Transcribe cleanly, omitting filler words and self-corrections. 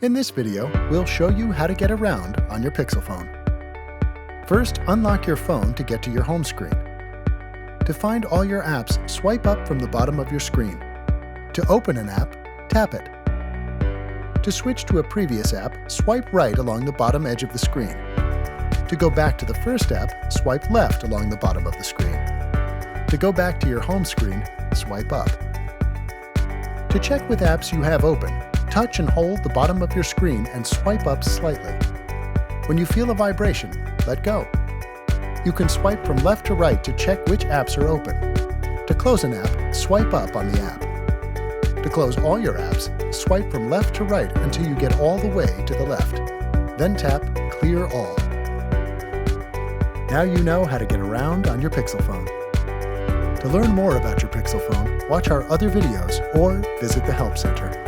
In this video, we'll show you how to get around on your Pixel phone. First, unlock your phone to get to your home screen. To find all your apps, swipe up from the bottom of your screen. To open an app, tap it. To switch to a previous app, swipe right along the bottom edge of the screen. To go back to the first app, swipe left along the bottom of the screen. To go back to your home screen, swipe up. To check with apps you have open, touch and hold the bottom of your screen and swipe up slightly. When you feel a vibration, let go. You can swipe from left to right to check which apps are open. To close an app, swipe up on the app. To close all your apps, swipe from left to right until you get all the way to the left. Then tap Clear All. Now you know how to get around on your Pixel phone. To learn more about your Pixel phone, watch our other videos or visit the Help Center.